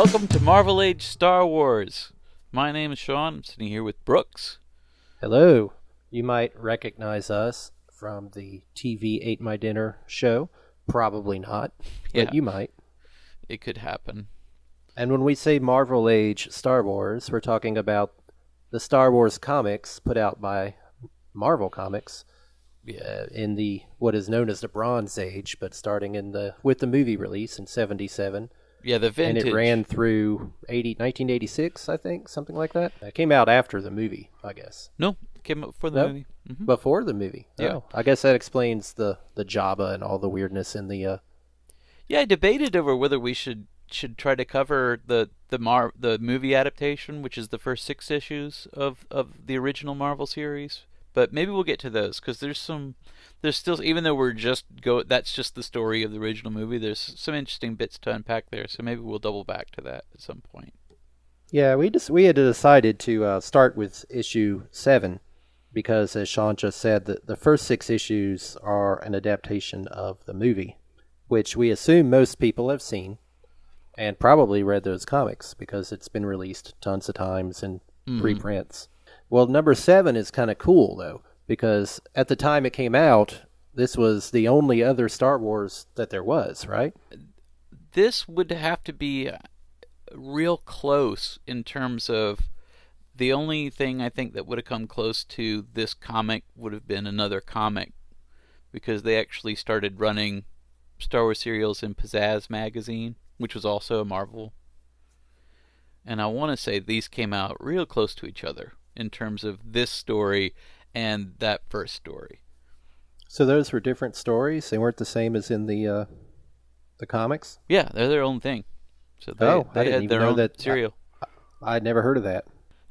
Welcome to Marvel Age Star Wars. My name is Sean. I'm sitting here with Brooks. Hello. You might recognize us from the TV Ate My Dinner show. Probably not, but you might. It could happen. And when we say Marvel Age Star Wars, we're talking about the Star Wars comics put out by Marvel Comics in the what is known as the Bronze Age, but starting with the movie release in 1977. Yeah, the vintage. And it ran through 1986, I think, something like that. It came out after the movie, I guess. No, it came out before the movie. Mm-hmm. Before the movie. Yeah. Oh, I guess that explains the Jabba and all the weirdness in the... Yeah, I debated over whether we should try to cover the movie adaptation, which is the first 6 issues of the original Marvel series. But maybe we'll get to those, because there's still, even though that's just the story of the original movie, there's some interesting bits to unpack there, so maybe we'll double back to that at some point. Yeah, we had decided to start with issue 7, because as Sean just said, the first 6 issues are an adaptation of the movie, which we assume most people have seen, and probably read those comics, because it's been released tons of times in preprints. Well, number 7 is kind of cool, though, because at the time it came out, this was the only other Star Wars that there was, right? This would have to be real close in terms of the only thing I think that would have come close to this comic would have been another comic, because they actually started running Star Wars serials in Pizzazz magazine, which was also a Marvel. And I want to say these came out real close to each other in terms of this story and that first story. So those were different stories? They weren't the same as in the comics? Yeah, they're their own thing. So they had their own serial. I'd never heard of that.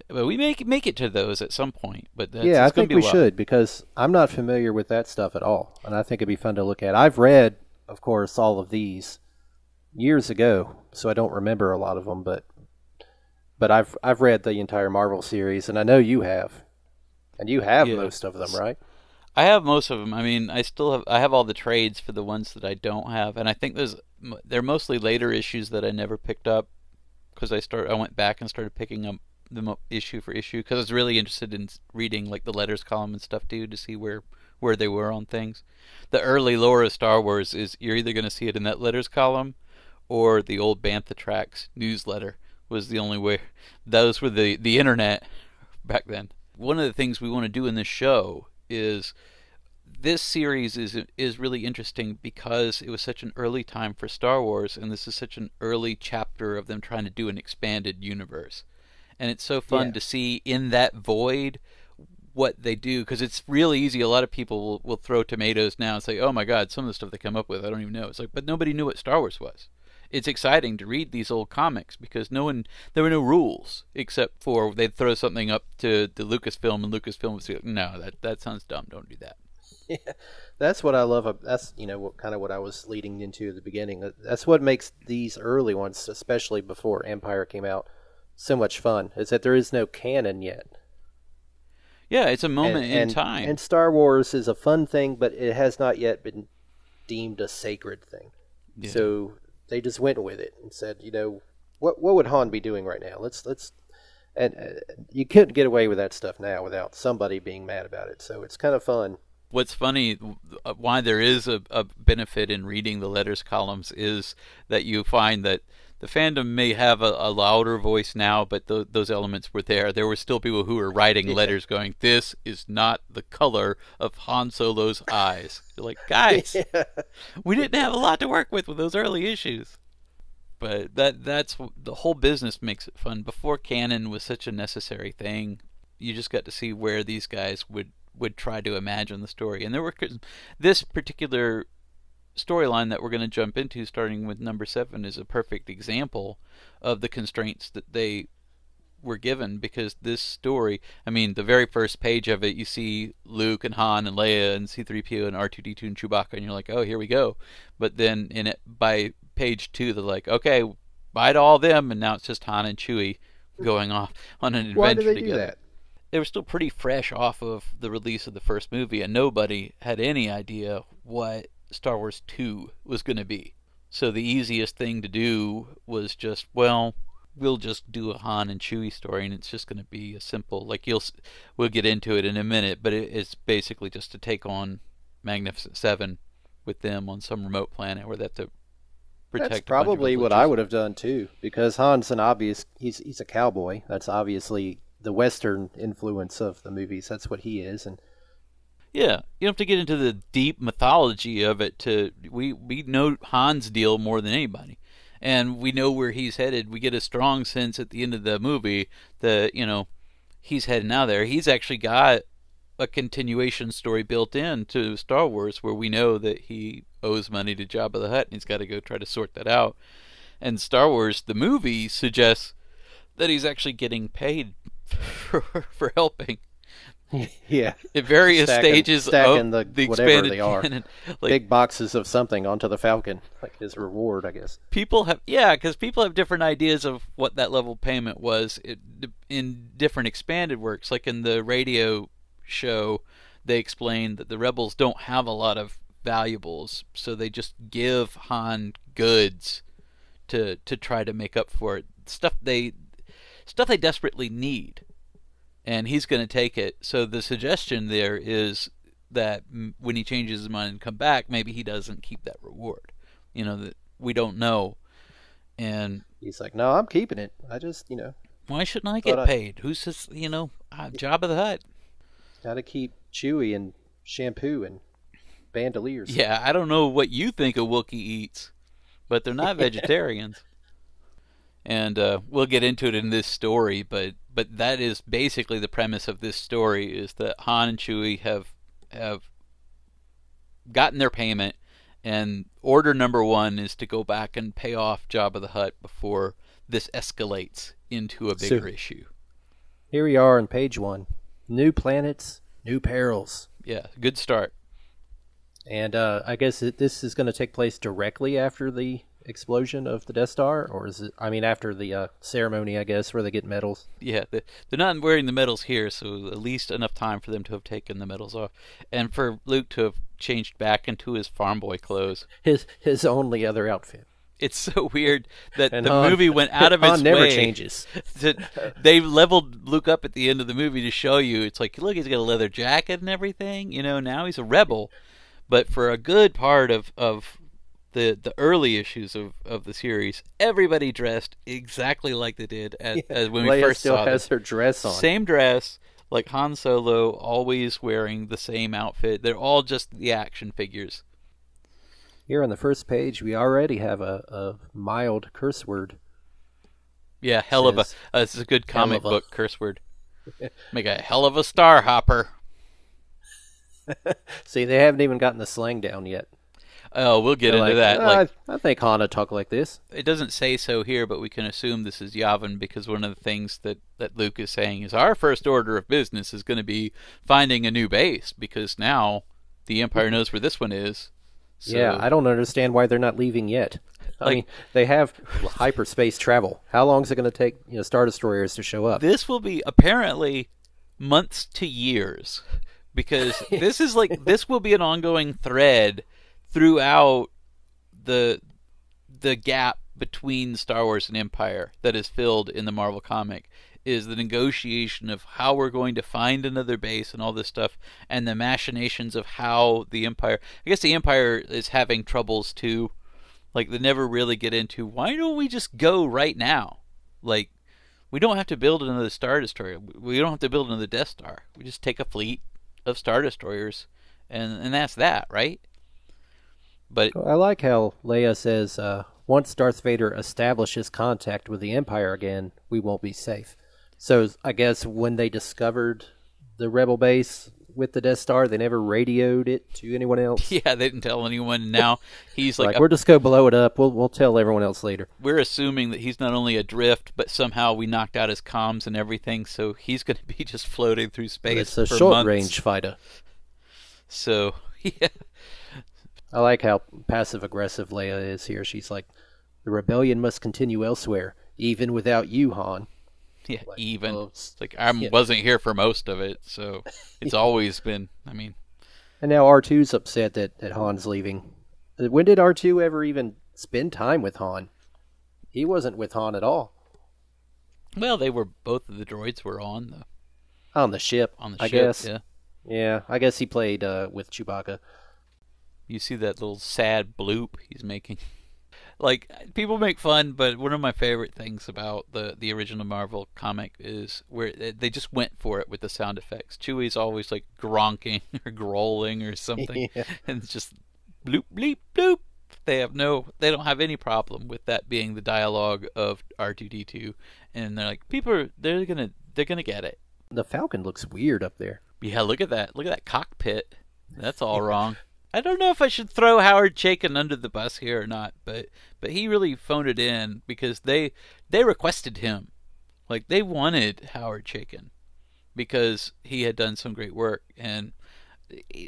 But we make it to those at some point. But I think we should, because I'm not familiar with that stuff at all, and I think it'd be fun to look at. I've read, of course, all of these years ago, so I don't remember a lot of them, but I've read the entire Marvel series, and I know you have. And you have most of them, right? I have most of them. I mean, I have all the trades for the ones that I don't have, and I think they're mostly later issues that I never picked up, because I went back and started picking up them up issue for issue, because I was really interested in reading like the letters column and stuff too, to see where they were on things. The early lore of Star Wars is you're either going to see it in that letters column or the old Bantha Tracks newsletter was the only way. Those were the internet back then. One of the things we want to do in this show is this series is really interesting because it was such an early time for Star Wars, and this is such an early chapter of them trying to do an expanded universe. And it's so fun to see in that void what they do, because it's really easy. A lot of people will throw tomatoes now and say, oh my god, some of the stuff they come up with, I don't even know. It's like, but nobody knew what Star Wars was. It's exciting to read these old comics because there were no rules except for they'd throw something up to the Lucasfilm, and Lucasfilm would say, no, that sounds dumb, don't do that. Yeah, that's what I love. That's what I was leading into at the beginning. That's what makes these early ones, especially before Empire came out, so much fun, is that there is no canon yet. Yeah, it's a moment in time. And Star Wars is a fun thing, but it has not yet been deemed a sacred thing. Yeah. So they just went with it and said, what would Han be doing right now? Let's and you couldn't get away with that stuff now without somebody being mad about it. So it's kind of fun. What's funny, why there is a benefit in reading the letters columns is that you find that the fandom may have a louder voice now, but those elements were there. There were still people who were writing letters going, this is not the color of Han Solo's eyes. You're like, guys, we didn't have a lot to work with those early issues. But that's the whole business makes it fun. Before canon was such a necessary thing, you just got to see where these guys would try to imagine the story. And this particular storyline that we're going to jump into, starting with number 7, is a perfect example of the constraints that they were given, because this story, I mean, the very first page of it, you see Luke and Han and Leia and C-3PO and R2-D2 and Chewbacca, and you're like, oh, here we go. But then by page 2, they're like, okay, bye to all them, and now it's just Han and Chewie going off on an adventure together. Why did they do that? They were still pretty fresh off of the release of the first movie, and nobody had any idea what Star Wars 2 was going to be. So the easiest thing to do was just, well, we'll just do a Han and Chewie story, and it's just going to be a simple, like we'll get into it in a minute, but it's basically just to take on Magnificent Seven with them on some remote planet where they have to That's protect a bunch of probably what I villagers. would have done too, because Han's an obvious. He's a cowboy. That's obviously the Western influence of the movies. That's what he is, and Yeah, you don't have to get into the deep mythology of it. We know Han's deal more than anybody, and we know where he's headed. We get a strong sense at the end of the movie that he's heading out there. He's actually got a continuation story built in to Star Wars where we know that he owes money to Jabba the Hutt and he's got to go try to sort that out. And Star Wars, the movie, suggests that he's actually getting paid for helping yeah, at various stages stacking of the the whatever expanded they are, canon. Like big boxes of something onto the Falcon, like his reward, I guess. people have, yeah, because people have different ideas of what that level of payment was in different expanded works. Like in the radio show, they explain that the rebels don't have a lot of valuables, so they just give Han goods to try to make up for it. Stuff they desperately need, and he's going to take it. So the suggestion there is that when he changes his mind and come back, maybe he doesn't keep that reward. That we don't know. And He's like, no, I'm keeping it. I just, why shouldn't I thought get I paid? Who says, Job of the Hut? got to keep Chewy and shampoo and bandoliers. Yeah, I don't know what you think a Wookiee eats, but they're not vegetarians. And we'll get into it in this story, but that is basically the premise of this story: is that Han and Chewie have gotten their payment, and order number one is to go back and pay off Jabba the Hutt before this escalates into a So bigger issue. here we are on page 1. New planets, new perils. Yeah, good start. And I guess this is going to take place directly after the explosion of the Death Star, or is it? I mean, after the ceremony, I guess, where they get medals. Yeah, they're not wearing the medals here, so at least enough time for them to have taken the medals off, and for Luke to have changed back into his farm boy clothes. His only other outfit. It's so weird that And the Han, movie went out of its Han never way. changes. They leveled Luke up at the end of the movie to show you. It's like, look, he's got a leather jacket and everything. Now he's a rebel. But for a good part of the early issues of the series, everybody dressed exactly like they did as when we Leia first still saw has them. her dress on. Same dress, like Han Solo, always wearing the same outfit. They're all just the action figures. Here on the first page, we already have a mild curse word. Yeah, hell of a. Says, This is a good hell comic of a. book curse word. Make a hell of a starhopper. See, they haven't even gotten the slang down yet. Oh, we'll get They're into like, that. Like, I think Han would talk like this. it doesn't say so here, but we can assume this is Yavin because one of the things that Luke is saying is our first order of business is going to be finding a new base because now the Empire knows where this one is. So, Yeah, I don't understand why they're not leaving yet. I Like- mean, they have hyperspace travel. How long is it going to take, Star Destroyers to show up? this will be apparently months to years because this will be an ongoing thread throughout the gap between Star Wars and Empire that is filled in the Marvel comic is the negotiation of how we're going to find another base and all this stuff and the machinations of how the Empire, I guess the Empire is having troubles too. Like they never really get into why don't we just go right now? Like we don't have to build another Star Destroyer. We don't have to build another Death Star. We just take a fleet of Star Destroyers and that's that, right? But I like how Leia says, once Darth Vader establishes contact with the Empire again, we won't be safe. So I guess when they discovered the Rebel base with the Death Star, they never radioed it to anyone else. yeah, they didn't tell anyone. Now he's like, We're just go blow it up. We'll tell everyone else later. we're assuming that he's not only adrift, but somehow we knocked out his comms and everything, so he's going to be just floating through space It's a for short months. range fighter. So yeah, I like how passive aggressive Leia is here. She's like, the rebellion must continue elsewhere, even without you, Han. yeah. Like, Even well, it's like I yeah. wasn't here for most of it, so it's always been. I mean, And now R2's upset that Han's leaving. When did R2 ever even spend time with Han. He wasn't with Han at all. Well, they were both of the droids were on the Ship, I ship. guess. Yeah, Yeah, I guess he played with Chewbacca. you see that little sad bloop he's making. Like, people make fun, but one of my favorite things about the original Marvel comic is where they just went for it with the sound effects. Chewie's always like gronking or growling or something, Yeah. and it's just bloop bleep bloop. They don't have any problem with that being the dialogue of R2D2, and they're like, they're gonna get it. The Falcon looks weird up there. Yeah, look at that cockpit. That's all wrong. I don't know if I should throw Howard Chaykin under the bus here or not, but he really phoned it in because they requested him. Like, they wanted Howard Chaykin because he had done some great work, and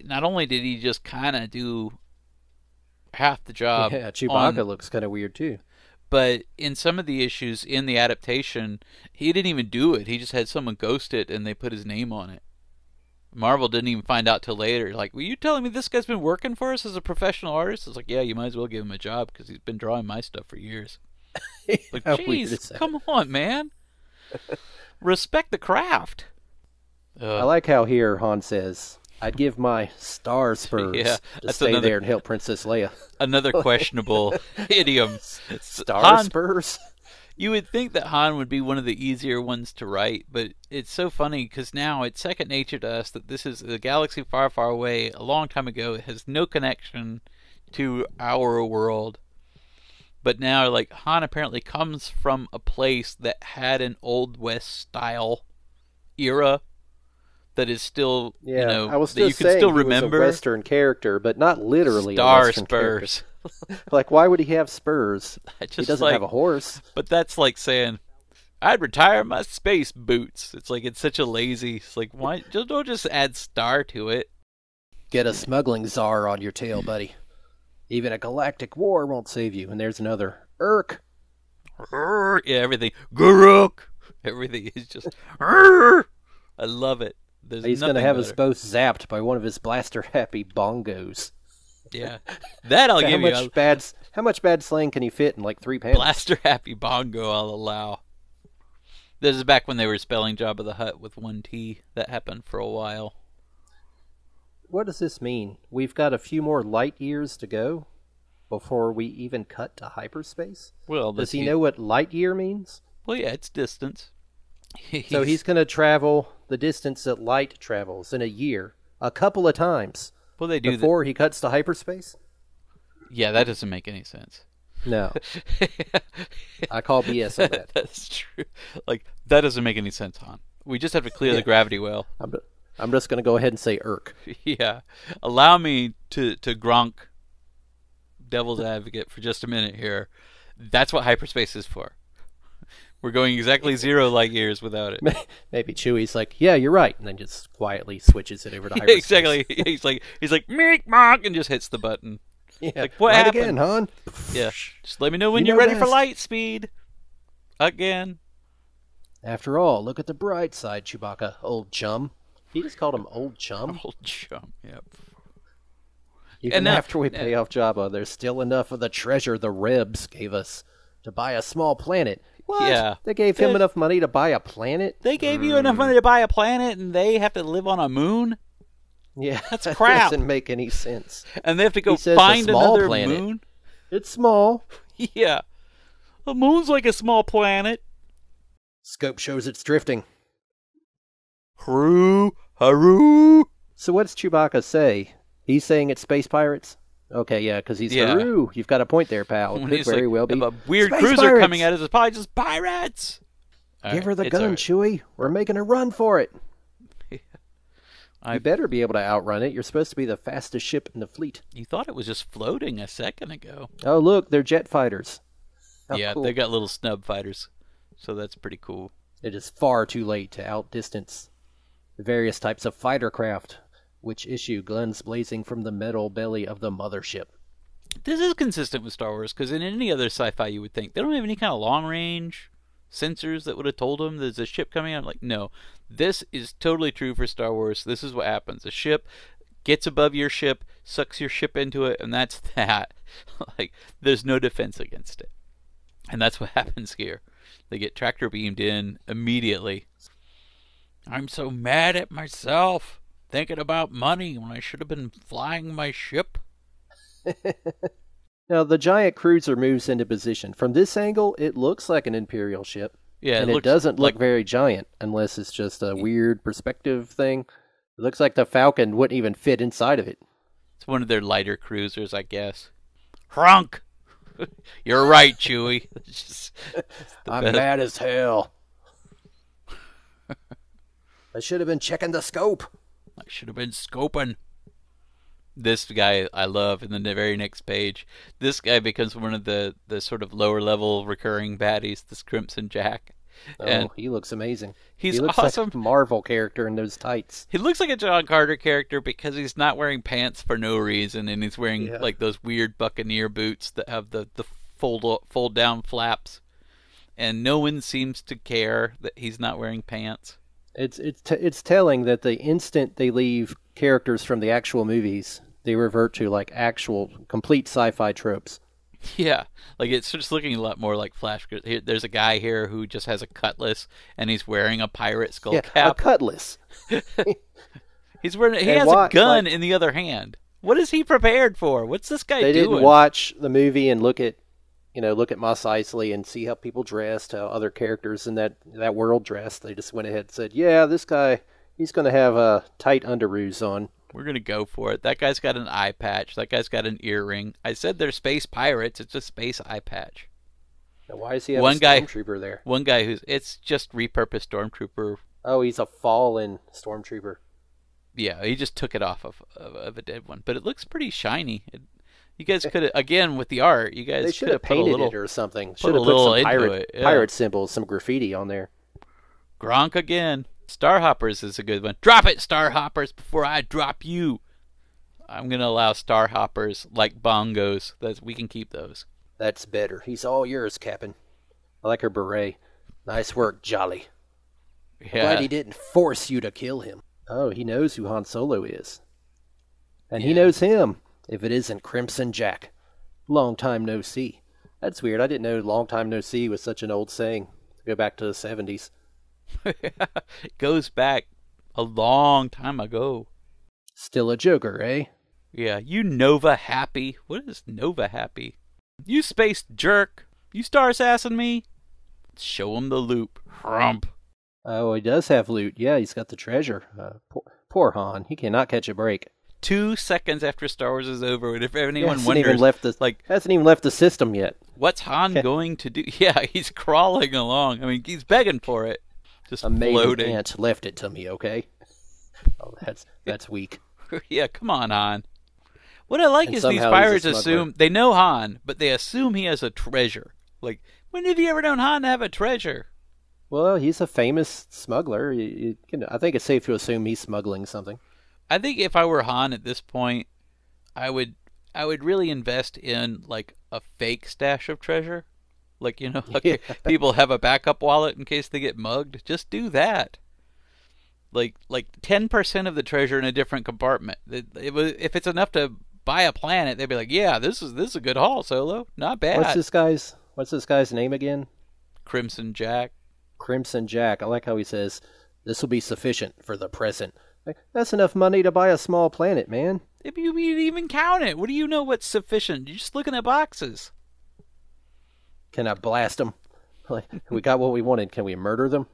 not only did he just kind of do half the job. Yeah, Chewbacca looks kind of weird too. But in some of the issues in the adaptation, he didn't even do it. He just had someone ghost it, and they put his name on it. Marvel didn't even find out till later. Like, were you telling me this guy's been working for us as a professional artist? It's like, yeah, you might as well give him a job because he's been drawing my stuff for years. Like, jeez, come on, man. Respect the craft. I like how here Han says, I'd give my star spurs to stay there and help Princess Leia. Another questionable idiom. Star spurs? You would think that Han would be one of the easier ones to write, but it's so funny because now it's second nature to us that this is a galaxy far, far away, a long time ago. It has no connection to our world. But now, like, Han apparently comes from a place that had an Old West style era that is still, I was that you can still remember. He was a Western character, but not literally Star a Western spurs. Character. Like, why would he have spurs? He doesn't have a horse. But that's like saying, I'd retire my space boots. It's like, it's such a lazy. It's like, why? Don't just add star to it. Get a smuggling czar on your tail, buddy. Even a galactic war won't save you. And there's another Urk. Yeah, everything. Guruk. Everything is just. I love it. He's going to have us both zapped by one of his blaster-happy bongos. Yeah, that I'll give you. How much bad slang can he fit in like 3 panels? Blaster happy bongo, I'll allow. This is back when they were spelling Jabba the Hutt with one T. That happened for a while. What does this mean? We've got a few more light years to go before we even cut to hyperspace? Well, does he know what light year means? Well, yeah, it's distance. So he's going to travel the distance that light travels in a year, a couple of times. Well, they do before he cuts to hyperspace? Yeah, that doesn't make any sense. No. I call BS on that. That's true. Like, that doesn't make any sense, Han. We just have to clear the gravity well. I'm just going to go ahead and say Urk. Yeah. Allow me to Gronk, devil's advocate, for just a minute here. That's what hyperspace is for. We're going exactly 0 light years without it. Maybe Chewie's like, yeah, you're right, and then just quietly switches it over to hyperspace. Exactly. He's like, meek mock, and just hits the button. Yeah. Like, what happened? Again, Han. Yeah. Just let me know when you're ready for light speed. Again. After all, look at the bright side, Chewbacca, old chum. He just called him old chum. Old chum. Yep. Even after we pay off Jabba, there's still enough of the treasure the Rebs gave us to buy a small planet. What? Yeah. They gave him enough money to buy a planet? They gave you enough money to buy a planet, and they have to live on a moon? Yeah, that's crap. That doesn't make any sense. And they have to go find another planet. moon? It's small. Yeah. A moon's like a small planet. Scope shows it's drifting. Haru. So what does Chewbacca say? He's saying it's space pirates? Okay, yeah, because he's Haru. You've got a point there, pal. It could very well be. A weird space cruiser pirates coming at us is probably just pirates. Give her the gun, Chewie. We're making a run for it. You better be able to outrun it. You're supposed to be the fastest ship in the fleet. You thought it was just floating a second ago. Oh, look, they're jet fighters. Yeah, cool. They got little snub fighters, so that's pretty cool. It is far too late to outdistance the various types of fighter craft, which issue guns blazing from the metal belly of the mothership. This is consistent with Star Wars, because in any other sci-fi you would think they don't have any kind of long-range sensors that would have told them there's a ship coming out. Like, no, this is totally true for Star Wars. This is what happens. A ship gets above your ship, sucks your ship into it, and that's that. Like, there's no defense against it. And that's what happens here. They get tractor beamed in immediately. I'm so mad at myself, thinking about money when I should have been flying my ship. Now, the giant cruiser moves into position. From this angle, it looks like an Imperial ship. Yeah, and it doesn't look very giant unless it's just a weird perspective thing. It looks like the Falcon wouldn't even fit inside of it. It's one of their lighter cruisers, I guess. Hrunk! You're right, Chewie. I'm mad as hell. I should have been checking the scope. I should have been scoping. This guy I love in the very next page. This guy becomes one of the sort of lower level recurring baddies, this Crimson Jack. Oh, and he looks amazing. He looks awesome. Like a Marvel character in those tights. He looks like a John Carter character because he's not wearing pants for no reason, and he's wearing like those weird Buccaneer boots that have the fold down flaps, and no one seems to care that he's not wearing pants. It's telling that the instant they leave characters from the actual movies, they revert to like actual complete sci-fi tropes. Yeah, like it's just looking a lot more like Flash. There's a guy here who just has a cutlass and he's wearing a pirate skull cap. A cutlass. He's wearing. He has a gun in the other hand. What is he prepared for? What's this guy doing? They didn't watch the movie and look at Mos Eisley and see how people dressed, how other characters in that world dressed. They just went ahead and said, "Yeah, this guy, he's going to have tight underoos on." We're going to go for it. That guy's got an eye patch. That guy's got an earring. I said they're space pirates. It's a space eye patch. Now, why does he have a stormtrooper there? One guy it's just repurposed stormtrooper. Oh, he's a fallen stormtrooper. Yeah, he just took it off of a dead one. But it looks pretty shiny. You guys could have, again, with the art, you guys should have painted it or something. Should have put some pirate symbols, some graffiti on there. Gronk again. Starhoppers is a good one. Drop it, Starhoppers, before I drop you. I'm going to allow Starhoppers like bongos. We can keep those. That's better. He's all yours, Captain. I like her beret. Nice work, Jolly. Yeah. Glad he didn't force you to kill him. Oh, he knows who Han Solo is. And he knows him, if it isn't Crimson Jack. Long time no see. That's weird. I didn't know long time no see was such an old saying. Go back to the 70s. It goes back a long time ago. Still a joker, eh? Yeah, you Nova happy. What is Nova happy? You space jerk. You star assassin me. Show him the loop. Rump. Oh, he does have loot. Yeah, he's got the treasure. Poor Han. He cannot catch a break. 2 seconds after Star Wars is over, and if anyone wonders, hasn't even left the system yet. What's Han going to do? Yeah, he's crawling along. I mean, he's begging for it. Just floating. Ant left it to me, okay? Oh, that's weak. Yeah, come on, Han. What I like is these pirates assume they know Han, but they assume he has a treasure. Like, when have you ever known Han to have a treasure? Well, he's a famous smuggler. I think it's safe to assume he's smuggling something. I think if I were Han at this point, I would really invest in like a fake stash of treasure. Like, people have a backup wallet in case they get mugged. Just do that. Like 10% of the treasure in a different compartment. If it's enough to buy a planet, they'd be like, "Yeah, this is a good haul, Solo. Not bad." What's this guy's name again? Crimson Jack. Crimson Jack. I like how he says, "This will be sufficient for the present." That's enough money to buy a small planet, man. If you even count it, what do you know what's sufficient? You're just looking at boxes. Can I blast them? We got what we wanted. Can we murder them?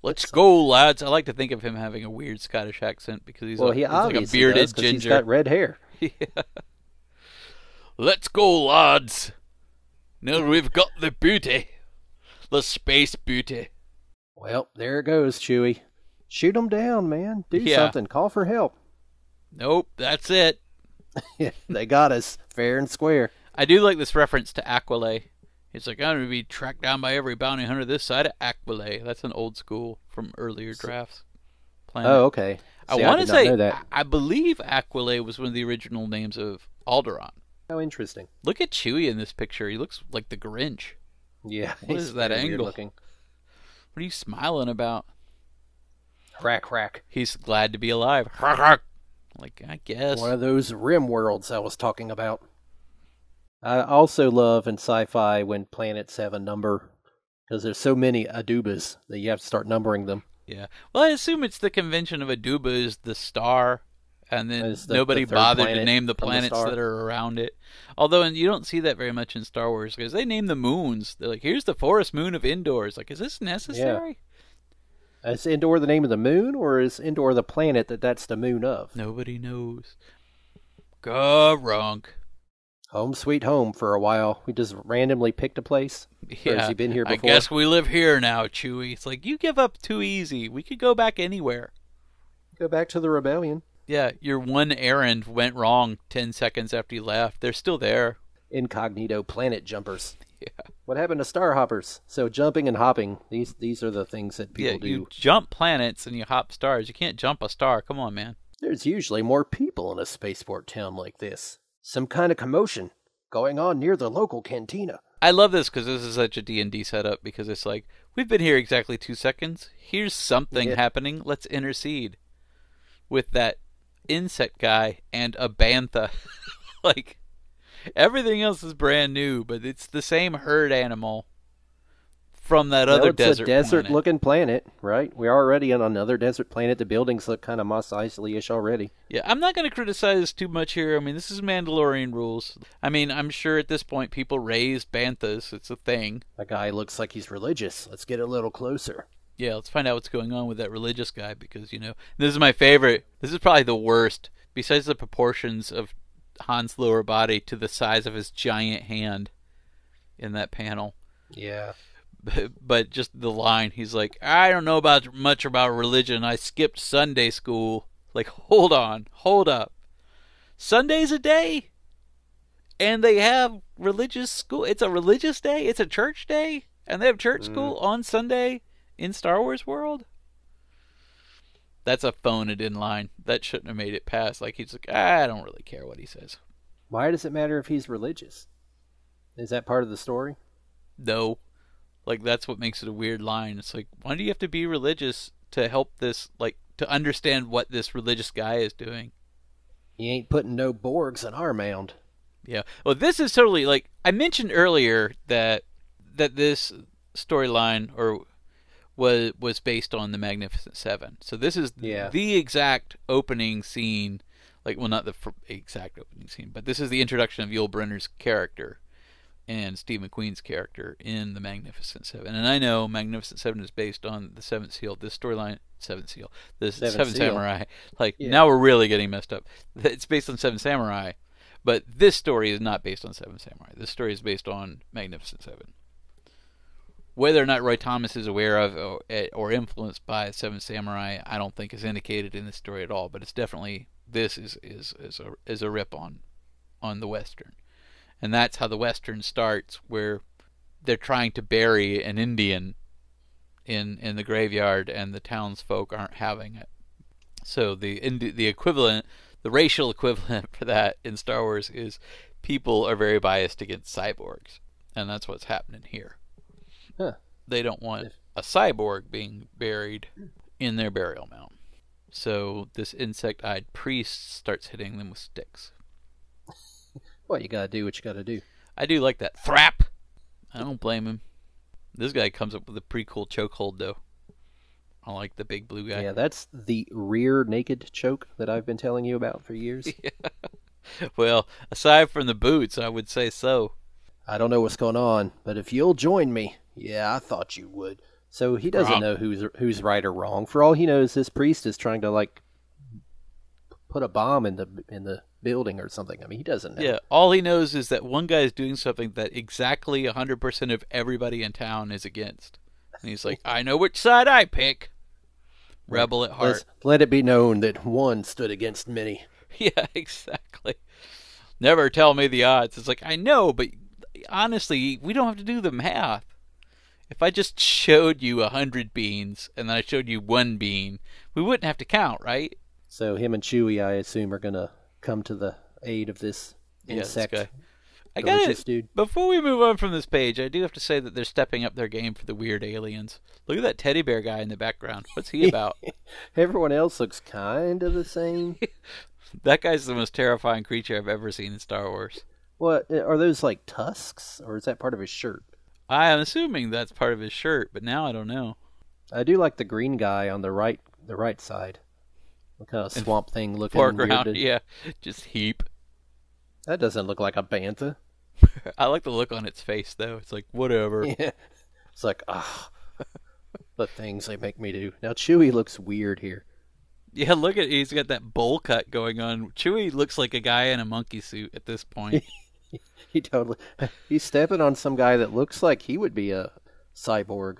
Let's go, lads. I like to think of him having a weird Scottish accent because he's like a bearded ginger. He's got red hair. Yeah. Let's go, lads. Now we've got the booty. The space booty. Well, there it goes, Chewie. Shoot them down, man. Do something. Call for help. Nope, that's it. They got us fair and square. I do like this reference to Aquilay. It's like, I'm going to be tracked down by every bounty hunter this side of Aquilay. That's an old school from earlier drafts. Planet. Oh, okay. I want to say, I believe Aquilay was one of the original names of Alderaan. How interesting. Look at Chewie in this picture. He looks like the Grinch. Yeah. What is that angle? What are you smiling about? Rack. He's glad to be alive. Like Like, I One guess. of those rim worlds I was talking about. I also love in sci-fi when planets have a number because there's so many Adubas that you have to start numbering them. Yeah. Well, I assume it's the convention of Aduba is the star, and then It's the nobody third bothered to planet name the from the planets that star. are around it. Although, and you don't see that very much in Star Wars because they name the moons. They're like, here's the forest moon of Endor. Like, is this Yeah. necessary? Is Endor the name of the moon, or is Endor the planet that's the moon of? Nobody knows. Grunk. Home sweet home for a while. We just randomly picked a place. Or has Yeah, he been here I before? guess we live here now, Chewie. It's like, you give up too easy. We could go back anywhere. Go back to the rebellion. Yeah, your one errand went wrong 10 seconds after you left. They're still there. Incognito planet jumpers. Yeah. What happened to starhoppers? So jumping and hopping, these are the things that Yeah, people do. you jump planets and you hop stars. You can't jump a star. Come on, man. There's usually more people in a spaceport town like this. Some kind of commotion going on near the local cantina. I love this because this is such a D&D setup because it's like, we've been here exactly 2 seconds. Here's something Yeah. happening. Let's intercede with that insect guy and a bantha. Like, everything else is brand new, but it's the same herd animal from that Well, other it's a desert desert planet. looking planet, right? We're already on another desert planet. The buildings look kind of Mos Eisley-ish already. Yeah, I'm not going to criticize too much here. I mean, this is Mandalorian rules. I mean, I'm sure at this point people raise banthas. It's a thing. A guy looks like he's religious. Let's get a little closer. Yeah, let's find out what's going on with that religious guy because, you know, this is my favorite. This is probably the worst. Besides the proportions of Han's lower body to the size of his giant hand in that panel. Yeah. But just the line, he's like, I don't know about much about religion. I skipped Sunday school. Like, hold on, hold up. Sunday's a day, and they have religious school. It's a religious day. It's a church day, and they have church school on Sunday in Star Wars world. That's a phone it in line. That shouldn't have made it past. Like, he's like, I don't really care what he says. Why does it matter if he's religious? Is that part of the story? No. Like, that's what makes it a weird line. It's like, why do you have to be religious to help this, like, to understand what this religious guy is doing? He ain't putting no Borgs on our mound. Yeah. Well, this is totally, like, I mentioned earlier that this storyline or was based on the Magnificent Seven. So this is the exact opening scene, like, well, not the exact opening scene, but this is the introduction of Yul Brynner's character and Steve McQueen's character in the Magnificent Seven. And I know Magnificent Seven is based on the Seventh Seal. This storyline, Seventh Seal, the Seven Samurai. Like, now we're really getting messed up. It's based on Seven Samurai, but this story is not based on Seven Samurai. This story is based on Magnificent Seven. Whether or not Roy Thomas is aware of or influenced by Seven Samurai, I don't think is indicated in this story at all. But it's definitely, this is a rip on the Western. And that's how the Western starts, where they're trying to bury an Indian in the graveyard, and the townsfolk aren't having it. So the equivalent, the racial equivalent for that in Star Wars is people are very biased against cyborgs, and that's what's happening here. Huh. They don't want a cyborg being buried in their burial mound. So this insect-eyed priest starts hitting them with sticks. Well, you gotta do what you gotta do. I do like that thrap. I don't blame him. This guy comes up with a pretty cool chokehold, though. I like the big blue guy. Yeah, that's the rear naked choke that I've been telling you about for years. Yeah. Well, aside from the boots, I would say so. I don't know what's going on, but if you'll join me, yeah, I thought you would. So he doesn't know who's right or wrong. For all he knows, this priest is trying to like put a bomb in the building or something. I mean, he doesn't know. Yeah, all he knows is that one guy is doing something that exactly 100% of everybody in town is against. And he's like, I know which side I pick. Rebel at heart. Let it be known that one stood against many. Yeah, exactly. Never tell me the odds. It's like, I know, but honestly, we don't have to do the math. If I just showed you 100 beans and then I showed you 1 bean, we wouldn't have to count, right? So him and Chewie, I assume, are going to come to the aid of this insect. This guy. I got it. Dude. Before we move on from this page, I do have to say that they're stepping up their game for the weird aliens. Look at that teddy bear guy in the background. What's he about? Everyone else looks kind of the same. That guy's the most terrifying creature I've ever seen in Star Wars. What are those, like tusks, or is that part of his shirt? I am assuming that's part of his shirt, but now I don't know. I do like the green guy on the right side. What kind of And swamp thing looking foreground, weird? yeah, just heap. That doesn't look like a bantha. I like the look on its face, though. It's like, whatever. Yeah, it's like the things they make me do. Now Chewie looks weird here. Yeah, look at he's got that bowl cut going on. Chewie looks like a guy in a monkey suit at this point. He totally he's stepping on some guy that looks like he would be a cyborg.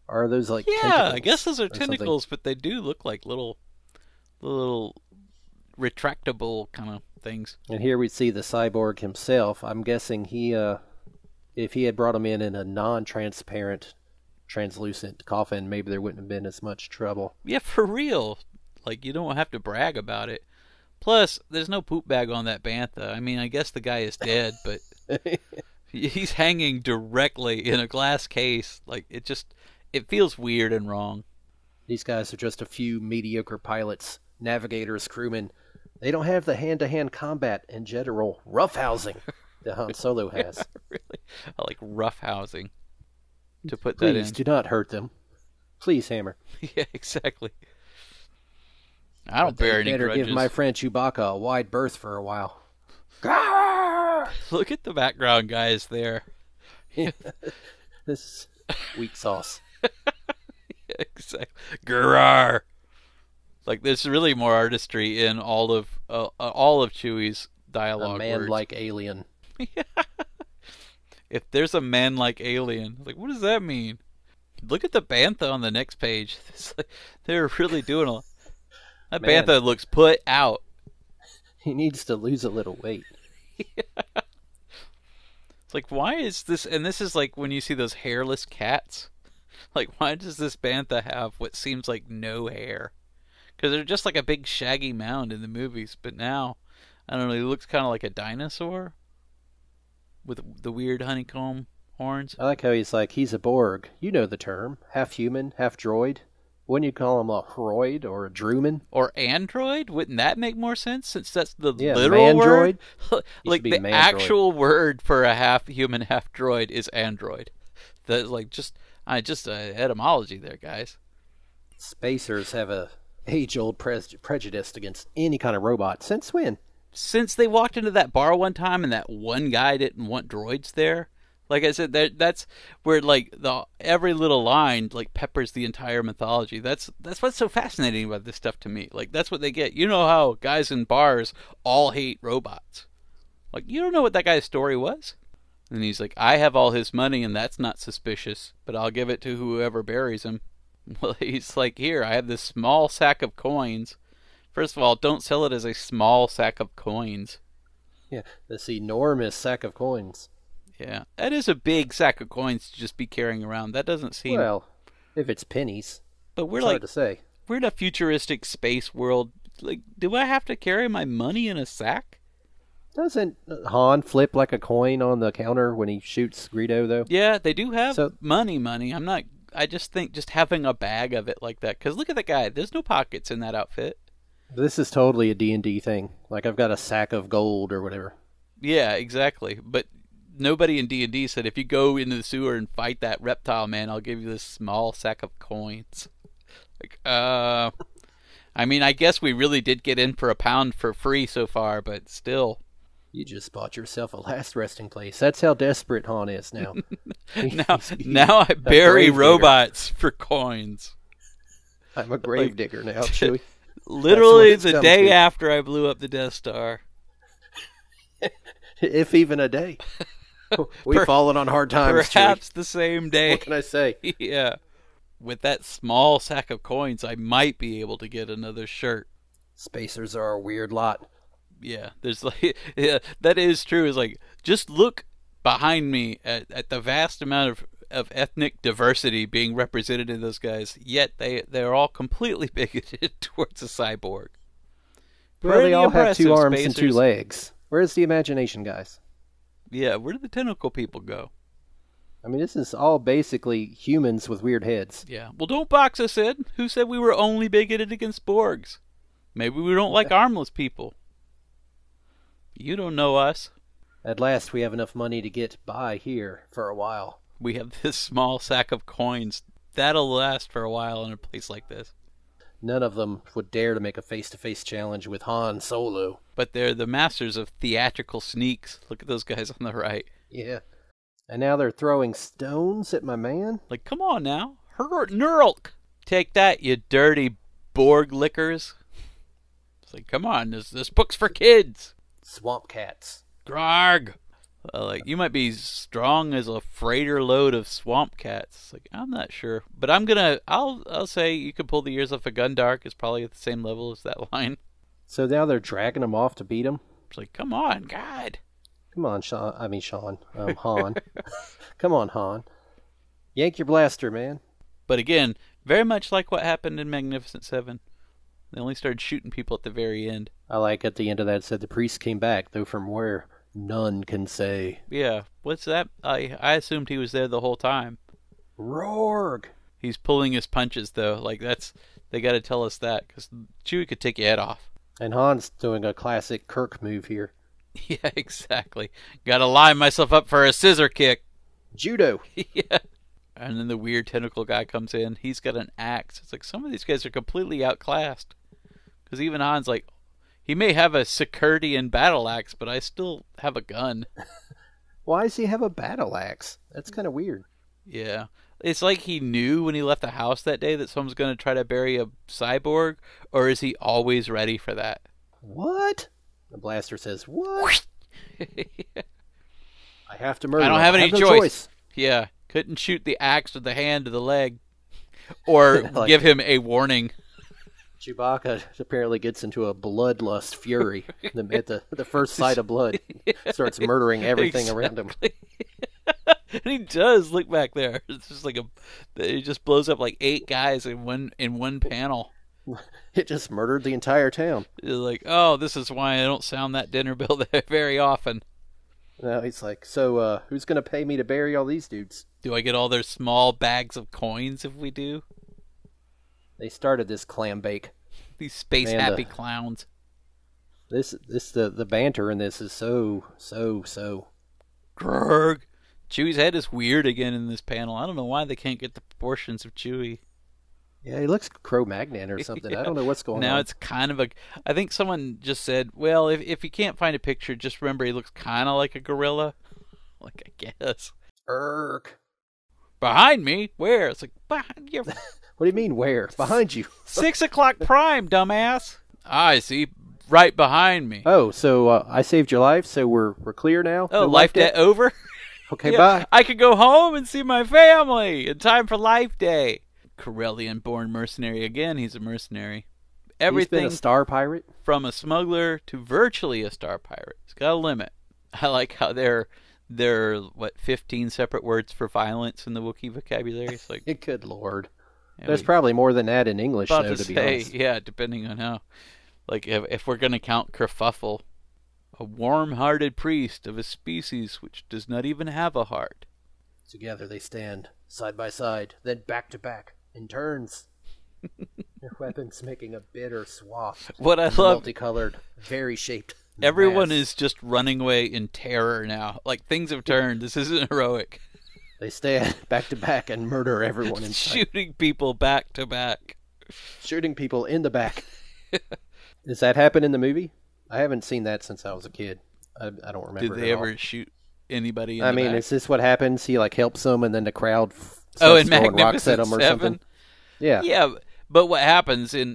Are those like Yeah, I guess tentacles those are or something? tentacles, but they do look like little retractable kind of things. And here we see the cyborg himself. I'm guessing he if he had brought him in a non-transparent, translucent coffin, maybe there wouldn't have been as much trouble. Yeah, for real. Like, you don't have to brag about it. Plus, there's no poop bag on that bantha. I mean, I guess the guy is dead, but he's hanging directly in a glass case. Like, it feels weird and wrong. These guys are just a few mediocre pilots, navigators, crewmen. They don't have the hand-to-hand combat and general roughhousing that Han Solo has. Really, I like roughhousing to put that Please in. do not hurt them. Please, Hammer. Yeah, exactly. I don't But they bear any better grudges. give my friend Chewbacca a wide berth for a while. Look at the background guys there. This is weak sauce. Yeah, exactly. Grrr. Like, there's really more artistry in all of Chewie's dialogue. A man words. like alien. If there's a man like alien, like, what does that mean? Look at the bantha on the next page. They're really doing a. That Man. bantha looks put out. He needs to lose a little weight. It's like, why is this? And this is like when you see those hairless cats. Like, why does this bantha have what seems like no hair? Because they're just like a big shaggy mound in the movies. But now, I don't know, he looks kind of like a dinosaur with the weird honeycomb horns. I like how he's a Borg. You know the term. Half human, half droid. Wouldn't you call him a Hroid or a Drooman? Or android? Wouldn't that make more sense since that's the Yeah, literal word? Like, be the mandroid. actual word for a half human, half droid is android. That's like just etymology there, guys. Spacers have a age-old prejudice against any kind of robot. Since when? Since they walked into that bar one time and that one guy didn't want droids there, like I said, that's where like every little line like peppers the entire mythology. That's what's so fascinating about this stuff to me. Like, that's what they get. You know how guys in bars all hate robots. Like, you don't know what that guy's story was. And he's like, I have all his money and that's not suspicious, but I'll give it to whoever buries him. Well, he's like, here, I have this small sack of coins. First of all, don't sell it as a small sack of coins. Yeah, this enormous sack of coins. Yeah, that is a big sack of coins to just be carrying around. That doesn't seem. Well, if it's pennies, but we're it's like, hard to say. we're in a futuristic space world. Like, do I have to carry my money in a sack? Doesn't Han flip like a coin on the counter when he shoots Greedo, though? Yeah, they do have So- money. I'm not. I just think just having a bag of it like that. Because look at the guy. There's no pockets in that outfit. This is totally a D&D thing. Like, I've got a sack of gold or whatever. Yeah, exactly. But nobody in D&D said if you go into the sewer and fight that reptile man, I'll give you this small sack of coins. Like, I mean, I guess we really did get in for a pound for free so far, but still. You just bought yourself a last resting place. That's how desperate Han is now. Now I bury robots for coins. I'm a grave digger now, Chewie. Literally it's the come day to. after I blew up the Death Star. If even a day. We've fallen on hard times, Perhaps Chewie. the same day. What can I say? Yeah. With that small sack of coins, I might be able to get another shirt. Spacers are a weird lot. Yeah, there's like, yeah, that is true. It's like, just look behind me at the vast amount of ethnic diversity being represented in those guys, yet they're all completely bigoted towards a cyborg. Well, they Pretty all have two impressive, arms and two spacers. legs. Where's the imagination, guys? Yeah, where did the tentacle people go? I mean, this is all basically humans with weird heads. Yeah, well, don't box us in. Who said we were only bigoted against Borgs? Maybe we don't like armless people. You don't know us. At last we have enough money to get by here for a while. We have this small sack of coins. That'll last for a while in a place like this. None of them would dare to make a face-to-face challenge with Han Solo. But they're the masters of theatrical sneaks. Look at those guys on the right. Yeah. And now they're throwing stones at my man? Like, come on now. Nurlk! Take that, you dirty Borg lickers. It's like, come on, this book's for kids. Swamp cats. Grarg! Like, you might be strong as a freighter load of swamp cats. Like, I'm not sure. But I'll say you could pull the ears off a Gundark. It's probably at the same level as that line. So now they're dragging him off to beat him? It's like, come on, God. Come on, Han. Come on, Han. Yank your blaster, man. But again, very much like what happened in Magnificent Seven. They only started shooting people at the very end. I like at the end of that it said the priest came back, though from where none can say. Yeah, what's that? I assumed he was there the whole time. Roarg! He's pulling his punches, though. Like, they got to tell us that, because Chewie could take your head off. And Han's doing a classic Kirk move here. Yeah, exactly. Gotta line myself up for a scissor kick. Judo! Yeah. And then the weird tentacle guy comes in. He's got an axe. It's like some of these guys are completely outclassed. Because even Han's like, he may have a Sikurdian battle axe, but I still have a gun. Why does he have a battle axe? That's kind of weird. Yeah. It's like he knew when he left the house that day that someone's going to try to bury a cyborg, or is he always ready for that? What? The blaster says, what? I have to murder I don't him. have any no choice. Yeah. Couldn't shoot the axe with the hand or the leg. Or Like, give him a warning. Chewbacca apparently gets into a bloodlust fury at the first sight of blood. Starts murdering everything around him. And he does look back there. It's just like he just blows up like 8 guys in one panel. It just murdered the entire town. You're like, oh, this is why I don't sound that dinner bell very often. Now he's like, so who's going to pay me to bury all these dudes? Do I get all their small bags of coins if we do? They started this clam bake. These space happy clowns. The banter in this is so. Grrg. Chewie's head is weird again in this panel. I don't know why they can't get the proportions of Chewie. Yeah, he looks Cro-Magnon or something. Yeah. I don't know what's going on. Now it's kind of I think someone just said, well, if you can't find a picture, just remember he looks kind of like a gorilla. Like, I guess. Erk. Behind me? Where? It's like, behind you. What do you mean, where? Behind you. 6 o'clock prime, dumbass. I see. Right behind me. Oh, so I saved your life, so we're clear now? Oh, no life debt over? Okay, yeah, bye. I could go home and see my family in time for Life Day. Corellian-born mercenary. Again, he's a mercenary. Everything. He's been a star pirate? From a smuggler to virtually a star pirate. It's got a limit. I like how there are 15 separate words for violence in the Wookiee vocabulary. It's like, good Lord. Yeah, there's probably more than that in English, though, to be honest. Yeah, depending on how. Like, if we're going to count kerfuffle, a warm-hearted priest of a species which does not even have a heart. Together they stand, side by side, then back to back, in turns. Their weapons making a bitter swath. What I love, multicolored, very shaped. Everyone is just running away in terror now. Like, things have turned. This isn't heroic. They stand back to back and murder everyone in sight. Shooting people back to back. Shooting people in the back. Does that happen in the movie? I haven't seen that since I was a kid. I don't remember. Did they ever shoot anybody in the back? Is this what happens? He helps them and then the crowd starts throwing rocks at him or something? Yeah. Yeah, but what happens Steve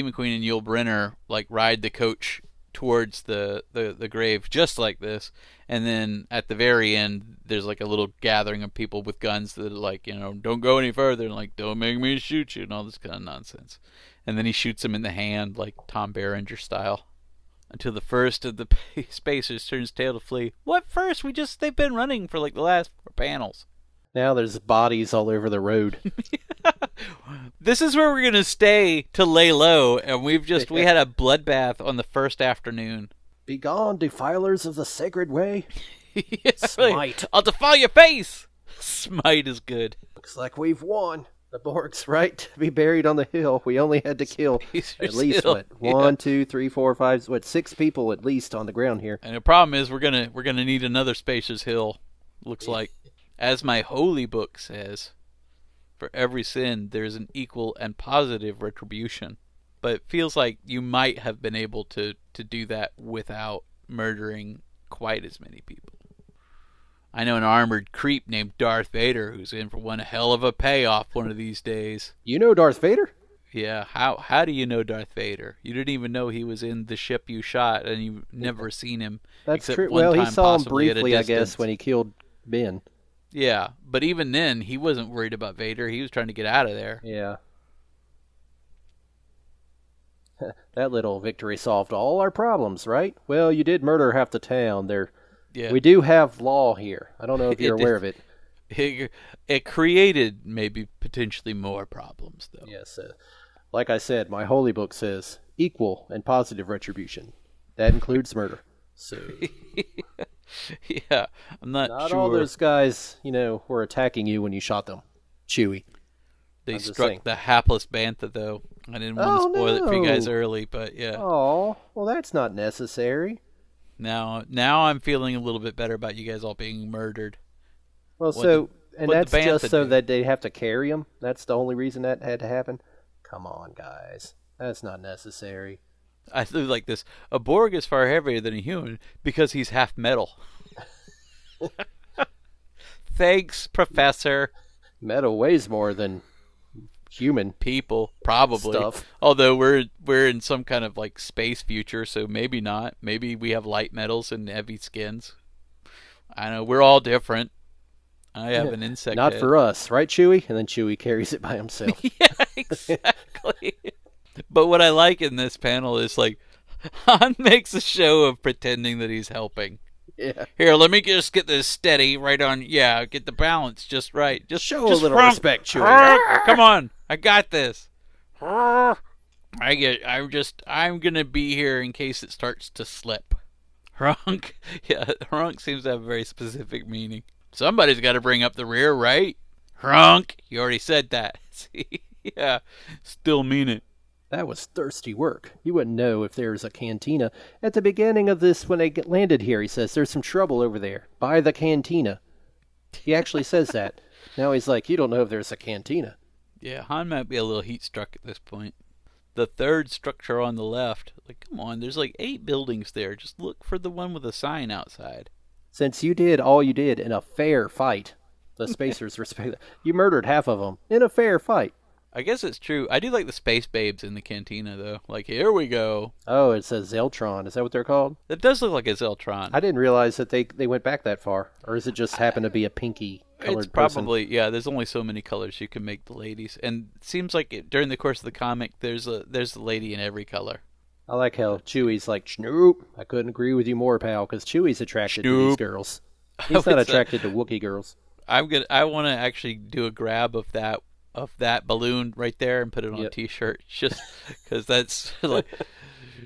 McQueen and Yul Brynner ride the coach towards the grave just like this, and then at the very end there's a little gathering of people with guns that are don't go any further, and don't make me shoot you and all this kind of nonsense. And then he shoots him in the hand like Tom Berenger style until the first of the spacers turns tail to flee. What first? They've been running for the last 4 panels. Now there's bodies all over the road. This is where we're going to stay to lay low, and we had a bloodbath on the first afternoon. Begone, defilers of the sacred way. Yeah, Smite. I'll defile your face. Smite is good. Looks like we've won. The Borgs, right? To be buried on the hill. We only had to kill at Spacers least Hill. what Yeah. one, two, three, four, five, what 6 people at least on the ground here. And the problem is we're gonna need another Spacers Hill. Looks like, as my holy book says, for every sin there's an equal and positive retribution. But it feels like you might have been able to do that without murdering quite as many people. I know an armored creep named Darth Vader who's in for one hell of a payoff one of these days. You know Darth Vader? Yeah, how do you know Darth Vader? You didn't even know he was in the ship you shot, and you've never seen him That's except true. one Well, he time, saw him possibly at a briefly, I distance. guess, when he killed Ben. Yeah, but even then, he wasn't worried about Vader. He was trying to get out of there. Yeah. That little victory solved all our problems, right? Well, you did murder half the town. Yeah, We do have law here. I don't know if you're It aware of it. it created maybe potentially more problems, though. Yes. Like I said, my holy book says equal and positive retribution. That includes murder. So Yeah, I'm not not sure all those guys, were attacking you when you shot them. Chewie. they I'm just struck saying. the hapless bantha, though. I didn't want Oh, to spoil it for you guys no. early, but yeah. Oh, well, that's not necessary. Now I'm feeling a little bit better about you guys all being murdered. Well, What so, and what'd that's the just bantha so do? that they have to carry him? That's the only reason that had to happen? Come on, guys. That's not necessary. I feel like this. A Borg is far heavier than a human because he's half metal. Thanks, Professor. Metal weighs more than human People, probably. stuff. Although we're in some kind of like space future, so maybe not. Maybe we have light metals and heavy skins. I know we're all different. I have an insect Not head. for us, right, Chewie? And then Chewie carries it by himself. Yeah, exactly. But what I like in this panel is like Han makes a show of pretending that he's helping. Yeah. Here, let me just get this steady right on. Yeah, get the balance just right. Just Show just a little front- respect, Chewie. Come on, I got this. I'm gonna be here in case it starts to slip. Hrunk. Yeah, hrunk seems to have a very specific meaning. Somebody's got to bring up the rear, right? Hrunk. You already said that. See? Yeah, still mean it. That was thirsty work. You wouldn't know if there was a cantina. At the beginning of this, when they landed here, he says, there's some trouble over there. By the cantina. He actually says that. Now he's like, you don't know if there's a cantina. Yeah, Han might be a little heat struck at this point. The third structure on the left, like, come on, there's like 8 buildings there. Just look for the one with a sign outside. Since you did all you did in a fair fight, the spacers respect that. You murdered half of them in a fair fight. I guess it's true. I do like the space babes in the cantina, though. Like, here we go. Oh, it says Zeltron. Is that what they're called? That does look like a Zeltron. I didn't realize that they went back that far. Or is it just happen to be a pinky colored It's person? probably, yeah, there's only so many colors you can make the ladies. And it seems like during the course of the comic, there's a lady in every color. I like how Chewie's like, Chnoop. I couldn't agree with you more, pal, because Chewie's attracted to these Chnoop. girls. He's not What's that? attracted to Wookiee girls. I want to actually do a grab of that balloon right there and put it on Yep. a t-shirt just because that's like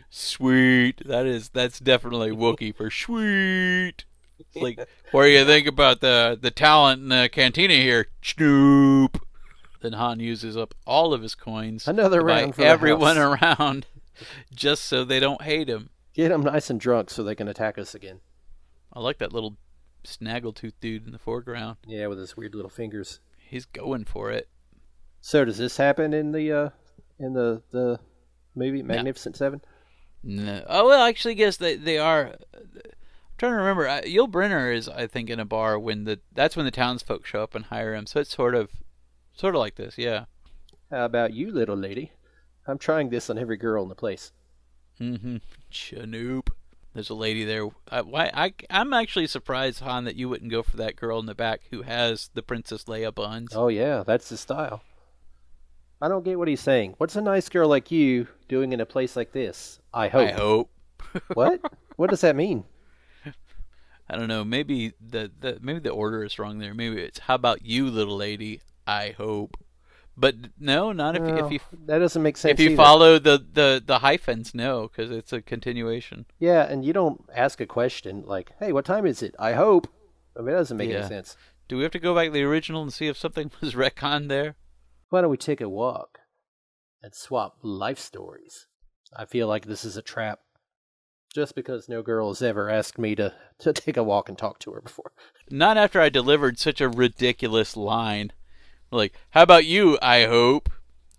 sweet. That's definitely Wookiee for sweet. It's like, what do you think about the talent in the cantina here? Chnoop. Then Han uses up all of his coins Another to buy round for the everyone house. around just so they don't hate him. Get them nice and drunk so they can attack us again. I like that little snaggletooth dude in the foreground. Yeah, with his weird little fingers. He's going for it. So does this happen in the movie Magnificent Seven? No. Oh well, actually, yes, they are. I'm trying to remember. Yul Brynner is, I think, in a bar that's when the townsfolk show up and hire him. So it's sort of like this, yeah. How about you, little lady? I'm trying this on every girl in the place. Mm-hmm. CHNOOP. There's a lady there. I'm actually surprised, Han, that you wouldn't go for that girl in the back who has the Princess Leia buns. Oh yeah, that's his style. I don't get what he's saying. What's a nice girl like you doing in a place like this? I hope. I hope. What? What does that mean? I don't know. Maybe maybe the order is wrong there. Maybe it's how about you, little lady? I hope. But no, not if you that doesn't make sense. if you either. follow the hyphens, no, because it's a continuation. Yeah, and you don't ask a question like, "Hey, what time is it?" I hope. I mean, that doesn't make Yeah. any sense. Do we have to go back to the original and see if something was retconned there? Why don't we take a walk and swap life stories? I feel like this is a trap. Just because no girl has ever asked me to take a walk and talk to her before. Not after I delivered such a ridiculous line. Like, how about you, I hope?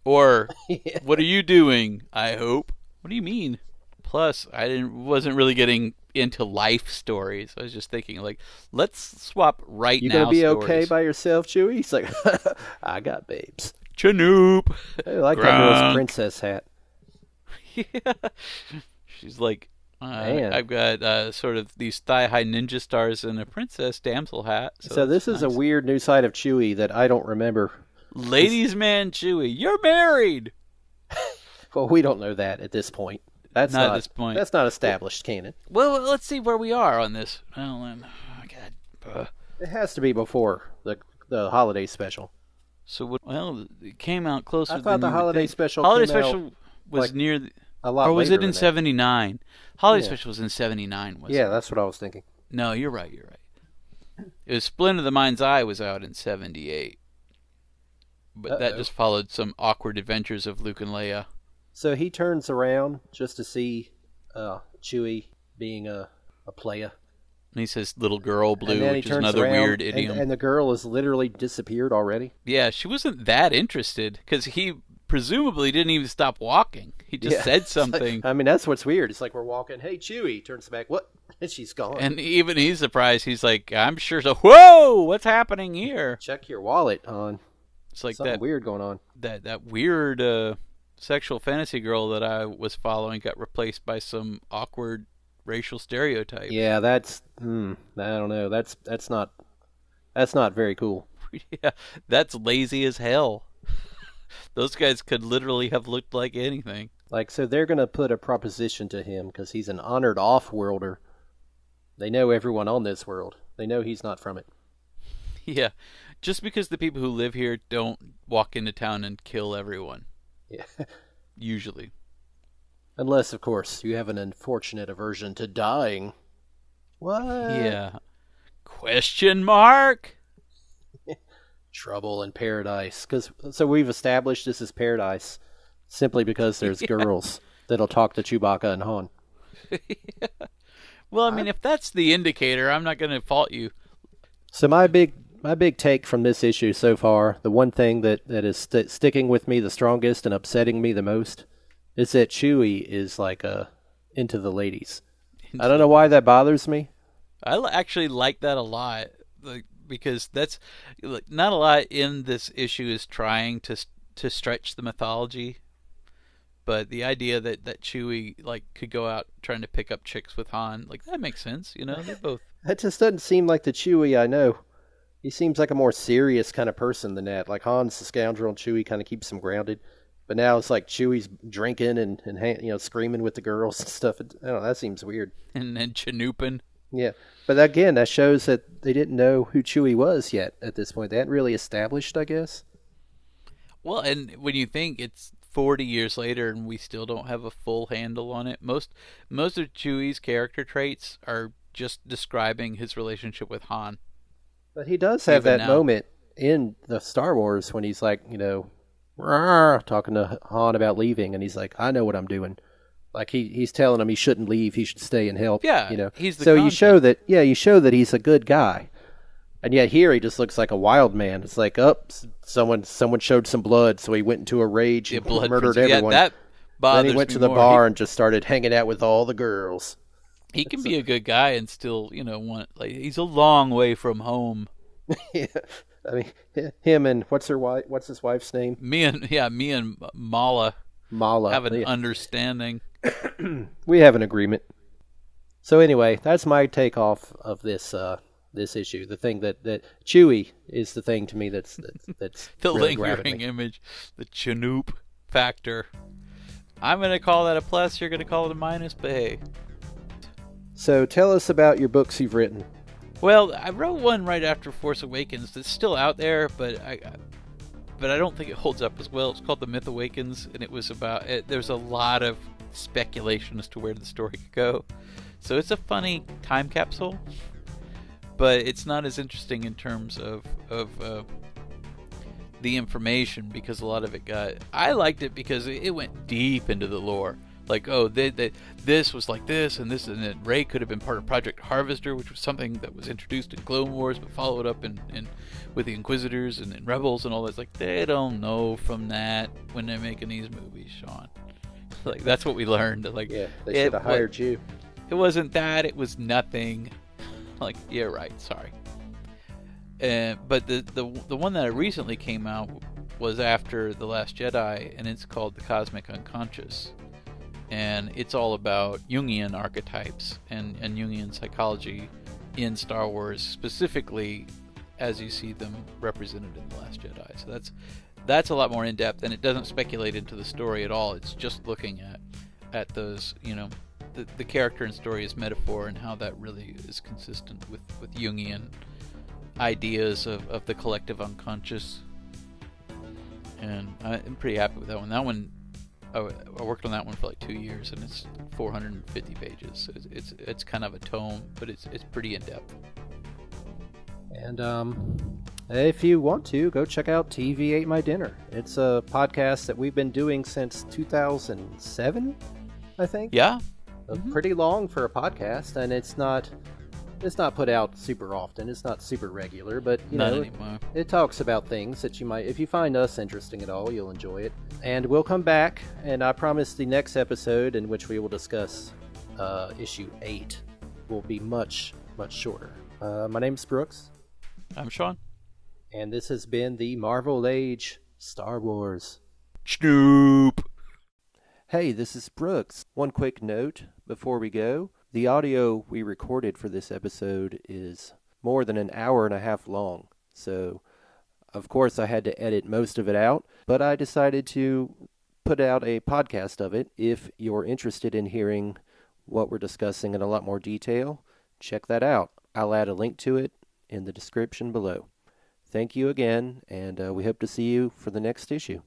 Or, Yeah. what are you doing, I hope? What do you mean? Plus, wasn't really getting into life stories. I was just thinking, like, let's swap right You now gonna be stories. okay by yourself, Chewie? He's like, I got babes. CHNOOP. I like that girl's princess hat. Yeah. She's like, Man. I've got sort of these thigh-high ninja stars and a princess damsel hat. So this is a weird new side of Chewie that I don't remember. Ladies' man Chewie, you're married. Well, we don't know that at this point. That's not at this point. That's not established canon. Well, let's see where we are on this. God. It has to be before the holiday special. So what? Well, it came out closer. I thought the holiday special. Holiday came special out was like near. A lot or was later it in than '79? Holiday Yeah. special was in '79. Yeah, that's what I was thinking. No, you're right. It was Splint of the Mind's Eye was out in '78, but that just followed some awkward adventures of Luke and Leia. So he turns around just to see Chewie being a playa. And he says "little girl blue," and then which he is turns another around, weird idiom. And the girl has literally disappeared already. Yeah, she wasn't that interested because he presumably didn't even stop walking. He just said something. Like, I mean, that's what's weird. It's like we're walking. Hey, Chewie turns back. What? And she's gone. And even he's surprised. He's like, I'm sure so. Whoa, what's happening here? Check your wallet, hon. It's like something that weird going on. That weird sexual fantasy girl that I was following got replaced by some awkward racial stereotype. Yeah, that's I don't know. That's not very cool. Yeah, that's lazy as hell. Those guys could literally have looked like anything. Like, so they're going to put a proposition to him because he's an honored off-worlder. They know everyone on this world. They know he's not from it. Yeah, just because the people who live here don't walk into town and kill everyone. Yeah. Usually. Unless, of course, you have an unfortunate aversion to dying. What? Yeah. Question mark? Trouble in paradise. So we've established this is paradise simply because there's girls that'll talk to Chewbacca and Han. Yeah. Well, I mean, if that's the indicator, I'm not going to fault you. So my big take from this issue so far, the one thing that is sticking with me the strongest and upsetting me the most, is that Chewie is like into the ladies. I don't know why that bothers me. I actually like that a lot, because that's not a lot in this issue is trying to stretch the mythology, but the idea that Chewie could go out trying to pick up chicks with Han, that makes sense. They're both. That just doesn't seem like the Chewie I know. He seems like a more serious kind of person than that. Like Han's the scoundrel, and Chewie kind of keeps him grounded. But now it's like Chewie's drinking and screaming with the girls and stuff. I don't know, that seems weird. And then CHNOOPing. Yeah, but again, that shows that they didn't know who Chewie was yet at this point. They hadn't really established, I guess. Well, and when you think it's 40 years later and we still don't have a full handle on it, most of Chewie's character traits are just describing his relationship with Han. But he does have Even that now. moment in the Star Wars when he's like, "Rawr," talking to Han about leaving, and he's like, "I know what I'm doing." Like he's telling him he shouldn't leave, he should stay and help. Yeah, he's the so content. you show that he's a good guy, and yet here he just looks like a wild man. It's like, someone showed some blood, so he went into a rage and murdered everyone. Yeah, that bothers me. Then he went to the bar and just started hanging out with all the girls. He can be a good guy and still, he's a long way from home. Yeah, I mean, him and what's his wife's name? Me and Mala have an understanding. We have an agreement. So anyway, that's my take off of this issue. The thing that Chewie is the thing to me that's The really grabbing lingering me. image, the CHNOOP factor. I'm going to call that a plus, you're going to call it a minus, but hey. So tell us about your books you've written. Well, I wrote one right after Force Awakens that's still out there, but I don't think it holds up as well. It's called The Myth Awakens, and it was about there's a lot of speculation as to where the story could go. So it's a funny time capsule, but it's not as interesting in terms of the information, because a lot of it got. I liked it because it went deep into the lore. Like, oh, this was like this, and then Rey could have been part of Project Harvester, which was something that was introduced in Clone Wars, but followed up in with the Inquisitors and in Rebels and all that. It's like, they don't know from that when they're making these movies, Sean. Like, that's what we learned. Like, Yeah, they should have hired you. It wasn't that. It was nothing. Like, yeah, right. Sorry. But the one that recently came out was after The Last Jedi, and it's called The Cosmic Unconscious. And it's all about Jungian archetypes and Jungian psychology in Star Wars, specifically as you see them represented in The Last Jedi. So that's a lot more in depth, and it doesn't speculate into the story at all. It's just looking at those, the character and story as metaphor, and how that really is consistent with Jungian ideas of the collective unconscious. And I'm pretty happy with that one. That one, I worked on that one for like 2 years, and it's 450 pages. So it's kind of a tome, but it's pretty in depth. And if you want to, go check out TV Ate My Dinner. It's a podcast that we've been doing since 2007, I think. Yeah. Pretty long for a podcast, and it's not put out super often. It's not super regular, but Not anymore. it talks about things that you might, if you find us interesting at all, you'll enjoy it. And we'll come back, and I promise the next episode, in which we will discuss issue 8, will be much, much shorter. My name's Brooks. I'm Sean. And this has been the Marvel Age Star Wars. CHNOOP! Hey, this is Brooks. One quick note before we go. The audio we recorded for this episode is more than an hour and a half long. So, of course, I had to edit most of it out, but I decided to put out a podcast of it. If you're interested in hearing what we're discussing in a lot more detail, check that out. I'll add a link to it in the description below. Thank you again, and we hope to see you for the next issue.